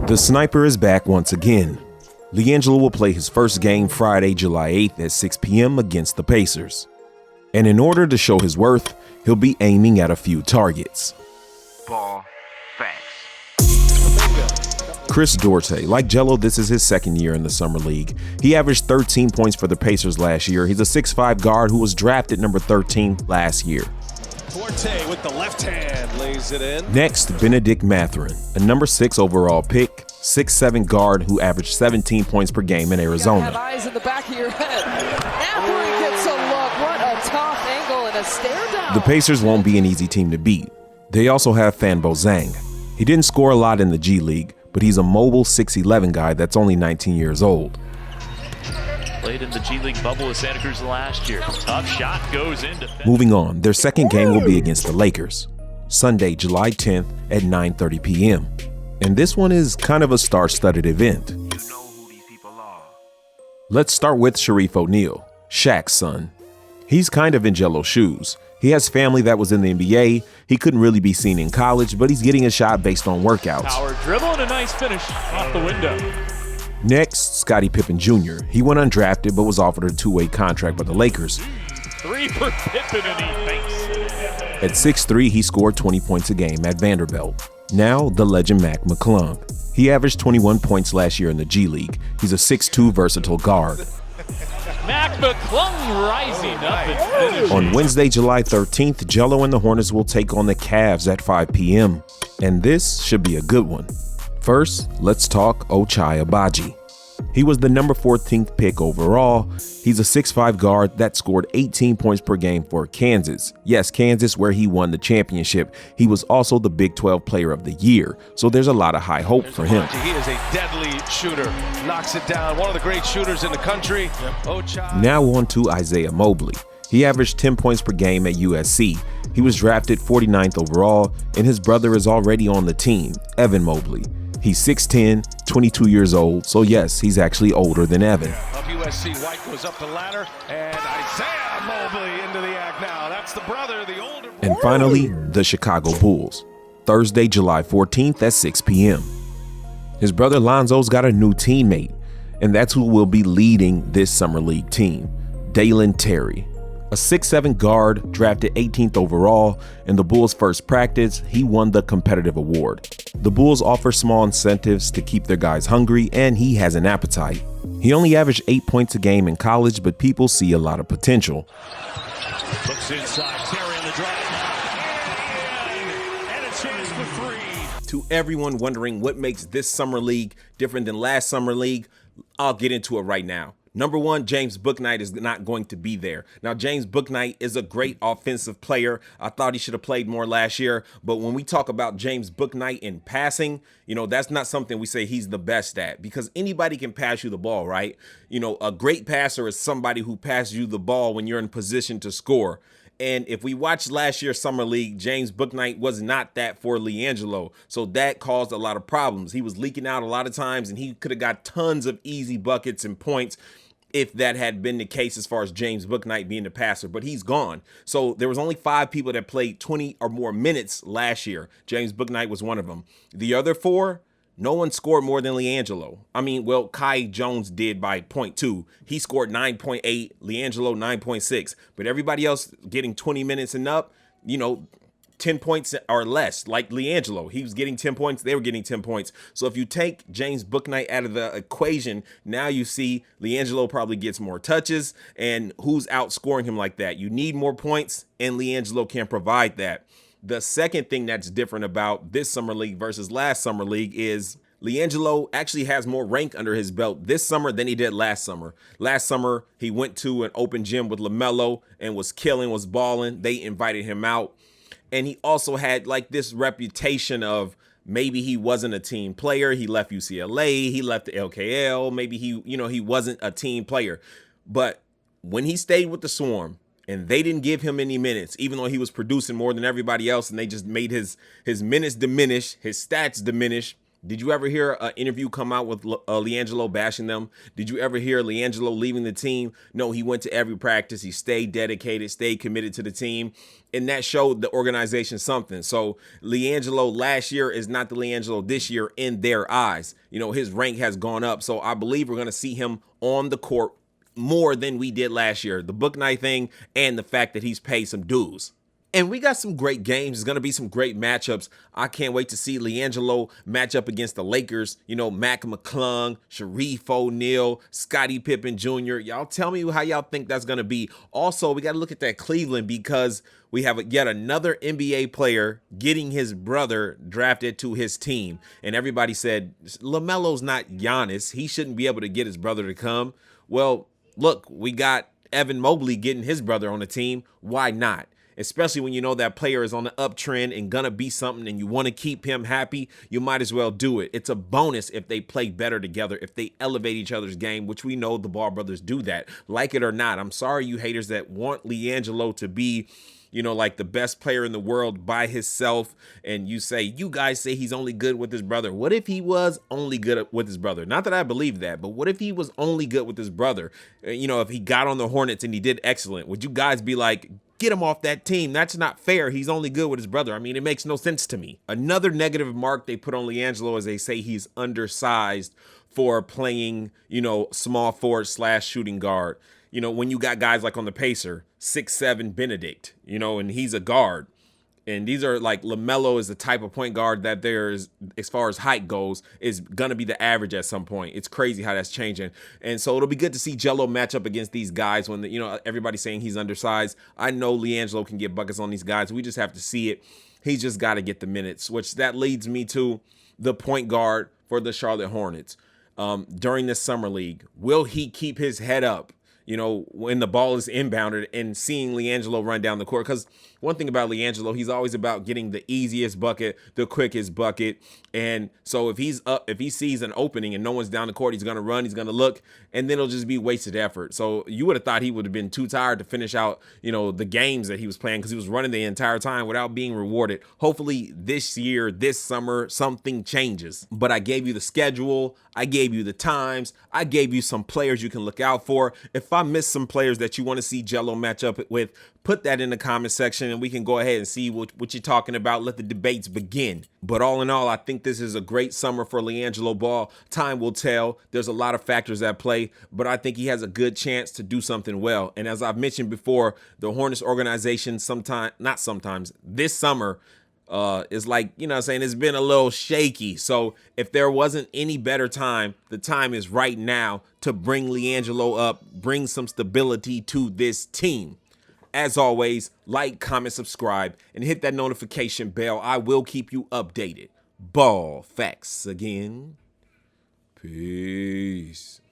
The sniper is back once again. Liangelo will play his first game Friday, July 8th at 6 p.m. against the Pacers. And in order to show his worth, he'll be aiming at a few targets. Ball facts. Chris Duarte. Like Jello, this is his second year in the Summer League. He averaged 13 points for the Pacers last year. He's a 6'5 guard who was drafted number 13 last year. Duarte with the left hand lays it in. Next, Benedict Mathurin, a number 6 overall pick, 6'7 guard who averaged 17 points per game in Arizona. Have eyes in the back of your head. Mathurin gets a look. What a tough angle and a stare down. The Pacers won't be an easy team to beat. They also have Fanbo Zhang. He didn't score a lot in the G League, but he's a mobile 6'11 guy that's only 19 years old. Played in the G League bubble with Santa Cruz last year. Tough shot goes into. Moving on, their second game will be against the Lakers, Sunday, July 10th at 9:30 p.m. And this one is kind of a star-studded event. You know who these people are. Let's start with Sharif O'Neal, Shaq's son. He's kind of in Jello's shoes. He has family that was in the NBA. He couldn't really be seen in college, but he's getting a shot based on workouts. Power dribble and a nice finish off the window. Next, Scottie Pippen Jr. He went undrafted but was offered a two-way contract by the Lakers. Three for Pippen and he thinks. At 6'3", he scored 20 points a game at Vanderbilt. Now, the legend Mac McClung. He averaged 21 points last year in the G League. He's a 6'2 versatile guard. Mac McClung rising up and finishing. On Wednesday, July 13th, Jello and the Hornets will take on the Cavs at 5 p.m. And this should be a good one. First, let's talk Ochai Agbaji. He was the number 14th pick overall. He's a 6'5 guard that scored 18 points per game for Kansas. Yes, Kansas, where he won the championship. He was also the Big 12 Player of the Year, so there's a lot of high hope for him. He is a deadly shooter. Knocks it down. One of the great shooters in the country. Ochai. Now on to Isaiah Mobley. He averaged 10 points per game at USC. He was drafted 49th overall, and his brother is already on the team, Evan Mobley. He's 6'10", 22 years old, so yes, he's actually older than Evan. Of USC, White goes up the ladder, and Isaiah Mobley into the act now. That's the brother, the older. And finally, the Chicago Bulls, Thursday, July 14th at 6 p.m. His brother Lonzo's got a new teammate, and that's who will be leading this Summer League team, Dalen Terry. A 6'7 guard drafted 18th overall. In the Bulls' first practice, he won the competitive award. The Bulls offer small incentives to keep their guys hungry, and he has an appetite. He only averaged 8 points a game in college, but people see a lot of potential. Looks inside, Terry in the drive. And a chance for three. To everyone wondering what makes this Summer League different than last Summer League, I'll get into it right now. Number one, James Bouknight is not going to be there. Now, James Bouknight is a great offensive player. I thought he should have played more last year. But when we talk about James Bouknight in passing, that's not something we say he's the best at, because anybody can pass you the ball, right? A great passer is somebody who passes you the ball when you're in position to score. And if we watched last year's Summer League, James Bouknight was not that for Liangelo. So that caused a lot of problems. He was leaking out a lot of times, and he could have got tons of easy buckets and points if that had been the case as far as James Bouknight being the passer, but he's gone. So there was only 5 people that played 20 or more minutes last year. James Bouknight was one of them. The other 4, no one scored more than Liangelo. Kai Jones did by 0.2. He scored 9.8, Liangelo 9.6, but everybody else getting 20 minutes and up, 10 points or less, like Liangelo. He was getting 10 points. They were getting 10 points. So if you take James Bouknight out of the equation, now you see Liangelo probably gets more touches, and who's outscoring him like that? You need more points, and Liangelo can provide that. The second thing that's different about this Summer League versus last Summer League is Liangelo actually has more rank under his belt this summer than he did last summer. Last summer, he went to an open gym with LaMelo and was balling. They invited him out. And he also had this reputation of maybe he wasn't a team player. He left UCLA. He left the LKL. Maybe he wasn't a team player. But when he stayed with the Swarm and they didn't give him any minutes, even though he was producing more than everybody else, and they just made his minutes diminish, his stats diminish, Did you ever hear an interview come out with Liangelo bashing them? Did you ever hear Liangelo leaving the team? No, he went to every practice. He stayed dedicated, stayed committed to the team. And that showed the organization something. So Liangelo last year is not the Liangelo this year in their eyes. You know, his rank has gone up. So I believe we're going to see him on the court more than we did last year. The book night thing and the fact that he's paid some dues. And we got some great games. There's going to be some great matchups. I can't wait to see Liangelo match up against the Lakers. You know, Mac McClung, Sharif O'Neal, Scottie Pippen Jr. Y'all tell me how y'all think that's going to be. Also, we got to look at that Cleveland because we have yet another NBA player getting his brother drafted to his team. And everybody said, LaMelo's not Giannis. He shouldn't be able to get his brother to come. Well, look, we got Evan Mobley getting his brother on the team. Why not? Especially when you know that player is on the uptrend and gonna be something and you want to keep him happy, you might as well do it. It's a bonus if they play better together, if they elevate each other's game, which we know the Ball brothers do that. Like it or not, I'm sorry you haters that want Liangelo to be, you know, like the best player in the world by himself, and you guys say he's only good with his brother. What if he was only good with his brother? Not that I believe that, but what if he was only good with his brother? You know, if he got on the Hornets and he did excellent, would you guys be like, get him off that team? That's not fair. He's only good with his brother. I mean, it makes no sense to me. Another negative mark they put on Liangelo is they say he's undersized for playing, you know, small forward / shooting guard. You know, when you got guys like on the Pacer, 6'7" Benedict, you know, and he's a guard. And these are like LaMelo is the type of point guard that there's, as far as height goes, is going to be the average at some point. It's crazy how that's changing. And so it'll be good to see Jello match up against these guys when, you know, everybody's saying he's undersized. I know Liangelo can get buckets on these guys. We just have to see it. He's just got to get the minutes, which that leads me to the point guard for the Charlotte Hornets. During this summer league, will he keep his head up, you know, when the ball is inbounded and seeing Liangelo run down the court? Because one thing about Liangelo, he's always about getting the easiest bucket, the quickest bucket. And so if he's up, if he sees an opening and no one's down the court, he's going to run, he's going to look, and then it'll just be wasted effort. So you would have thought he would have been too tired to finish out, you know, the games that he was playing because he was running the entire time without being rewarded. Hopefully this year, this summer, something changes. But I gave you the schedule. I gave you the times. I gave you some players you can look out for. If I miss some players that you want to see Jello match up with, put that in the comment section and we can go ahead and see what you're talking about. Let the debates begin. But all in all, I think this is a great summer for Liangelo Ball. Time will tell. There's a lot of factors at play, but I think he has a good chance to do something well. And as I've mentioned before, the Hornets organization this summer is like, you know what I'm saying, it's been a little shaky. So if there wasn't any better time, the time is right now to bring Liangelo up, bring some stability to this team. As always, like, comment, subscribe, and hit that notification bell. I will keep you updated. Ball facts again. Peace.